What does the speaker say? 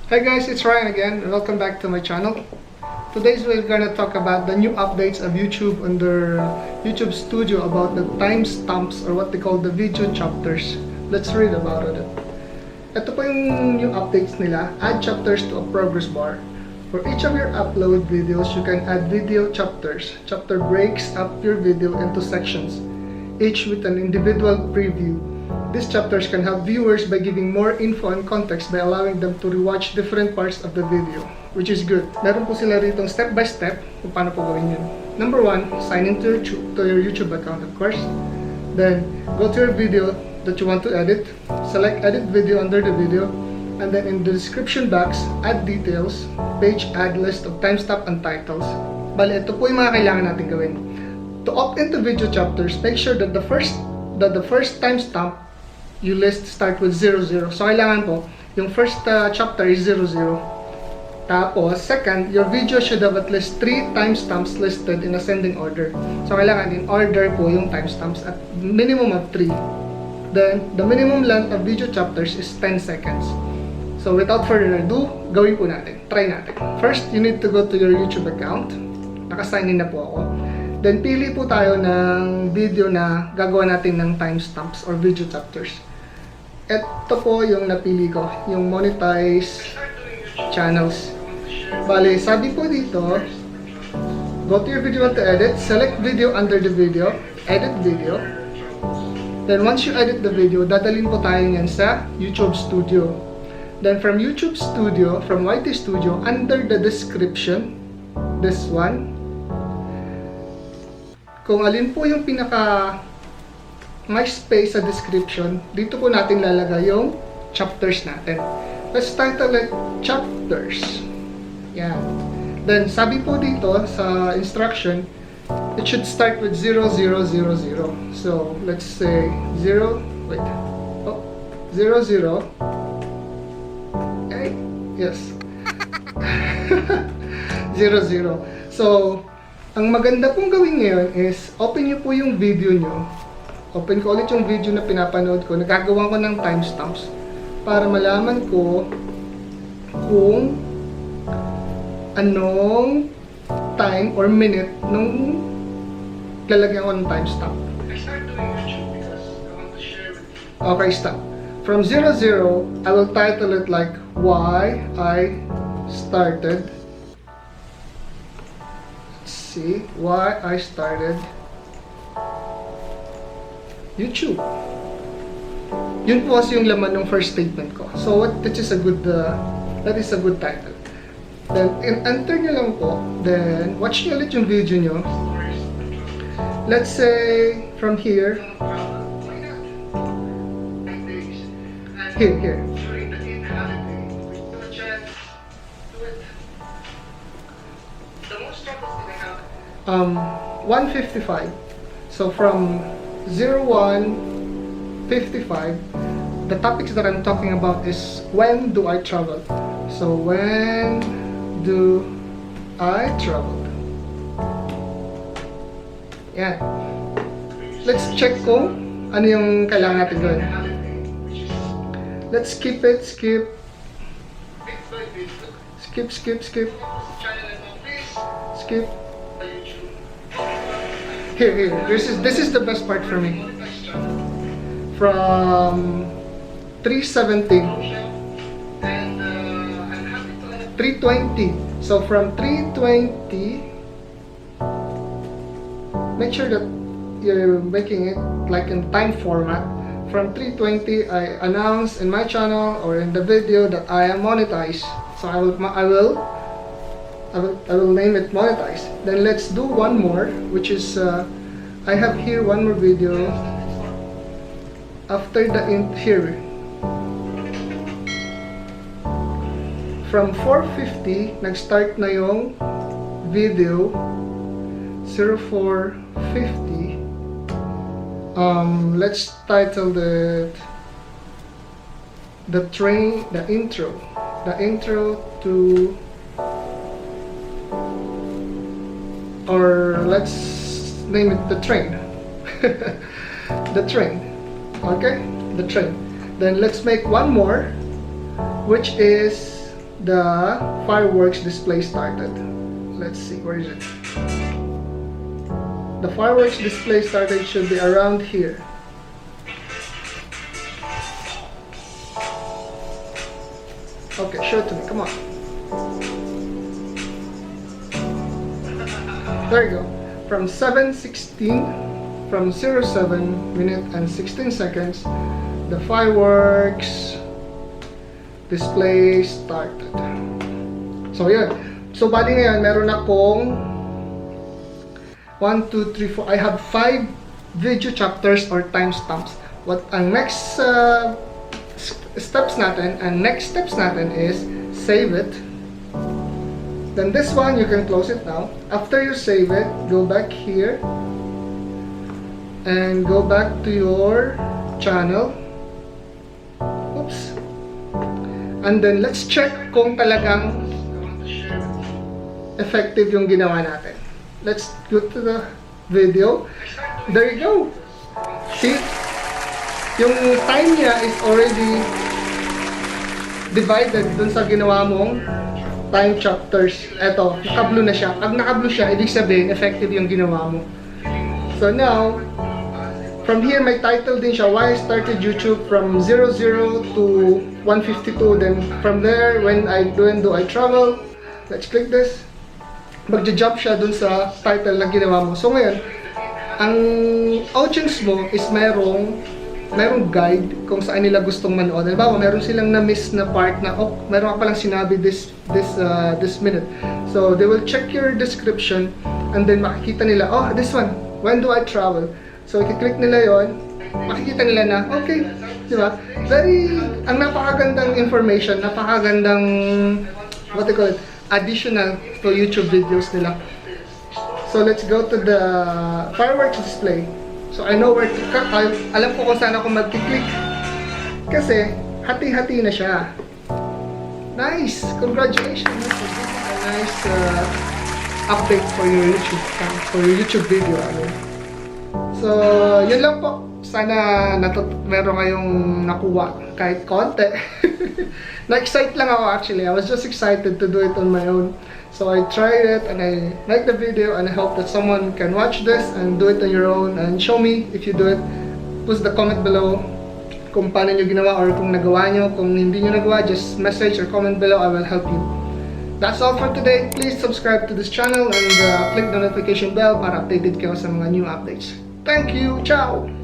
Hi guys, it's Ryan again. Welcome back to my channel. Today we're gonna talk about the new updates of YouTube under YouTube Studio about the timestamps or what they call the video chapters. Let's read about it. Ito po yung new updates nila. Add chapters to a progress bar. For each of your upload videos, you can add video chapters. Chapter breaks up your video into sections, each with an individual preview. These chapters can help viewers by giving more info and context by allowing them to rewatch different parts of the video, which is good. Meron po sila rito step by step kung paano po gawin yun. Number 1, sign into your YouTube account, of course. Then, go to your video that you want to edit. Select edit video under the video. And then in the description box, add details, page add list of timestamp and titles. Bali, ito po yung mga kailangan natin gawin. To opt into video chapters, make sure that the first timestamp you list start with 00. So kailangan po yung first chapter is 00. Tapos second, your video should have at least 3 timestamps listed in ascending order. So kailangan in order po yung timestamps at minimum of 3. Then the minimum length of video chapters is 10 seconds. So without further ado, gawin po natin. Try natin. First, you need to go to your YouTube account. Naka-sign in na po ako. Then pili po tayo ng video na gagawa natin ng timestamps or video chapters. Ito po yung napili ko, yung monetize channels. Bale, sabi po dito, go to your video to edit, select video under the video, edit video. Then once you edit the video, dadalhin po tayo niyan sa YouTube Studio. Then from YouTube Studio, from YT Studio, under the description, this one, kung alin po yung pinaka may space sa description, dito po natin lalagay yung chapters natin. Let's title it chapters. Yan. Then sabi po dito sa instruction, it should start with 0000. So let's say 00. Okay. Yes. 00. So ang maganda pong gawin ngayon is open nyo po yung video nyo. Open ko ulit yung video na pinapanood ko. Nagagawa ko ng timestamps para malaman ko kung anong time or minute nung lalagyan ko ng timestamp. I start doing YouTube because I want to share with you. Okay, stop. From 00, I will title it like Why I Started. Let's see. Why I Started YouTube. Yun po kasi yung laman ng first statement ko. So that is a good title. Then enter nyo lang po. Then watch nyo ulit yung video nyo. Let's say from here. Here. 1:55. So from 01:55, the topics that I'm talking about is when do I travel? So when do I travel? Yan. Let's check kung ano yung kailangan natin gawin. Let's skip it. Skip. Here. This is the best part for me. From 3:17, 3:20. So from 3:20, make sure that you're making it like in time format. From 3:20, I announce in my channel or in the video that I am monetized. So I will name it monetized. Then let's do one more, which is I have here one more video after the here. From 4:50 nag-start na yung video 04:50. Let's title the intro to, or let's name it the train. The train. Okay? The train. Then let's make one more, which is the fireworks display started. Let's see, where is it? The fireworks display started should be around here. Okay, show it to me, come on. There you go. From 7:16, from 07 minute and 16 seconds, the fireworks display started. So yun. So bali ngayon, meron akong 1, 2, 3, 4. I have 5 video chapters or timestamps. What ang next steps natin, and next steps natin is save it. Then this one, you can close it now. After you save it, go back here and go back to your channel. Oops. And then let's check kung talagang effective yung ginawa natin. Let's go to the video. There you go. See? Yung time niya is already divided dun sa ginawa mong time chapters. Eto, naka-blue na siya. Pag naka-blue siya, ibig sabihin, effective yung ginawa mo. So now, from here, may title din siya, Why I Started YouTube from 00 to 152. Then from there, when do I travel? Let's click this. Magja-jump siya dun sa title na ginawa mo. So ngayon, ang audience mo is merong guide kung saan nila gustong manood. Halimbawa, meron silang na-miss na part na, oh, meron ka palang sinabi this minute. So, they will check your description and then makikita nila, oh, this one, when do I travel? So, i-click nila yon, makikita nila na, okay, di ba? Ang napakagandang information, napakagandang, what they call it, additional to YouTube videos nila. So, let's go to the fireworks display. So, I know where to cut. Alam ko kung saan ako mag-click. Kasi, hati-hati na siya. Nice! Congratulations! A nice update for your YouTube video. So, yun lang po. Sana meron kayong nakuha kahit konti. Na-excite lang ako actually. I was just excited to do it on my own. So I tried it and I liked the video, and I hope that someone can watch this and do it on your own and show me if you do it. Post the comment below kung paano nyo ginawa or kung nagawa nyo. Kung hindi nyo nagawa, just message or comment below. I will help you. That's all for today. Please subscribe to this channel and click the notification bell para updated kayo sa mga new updates. Thank you! Ciao!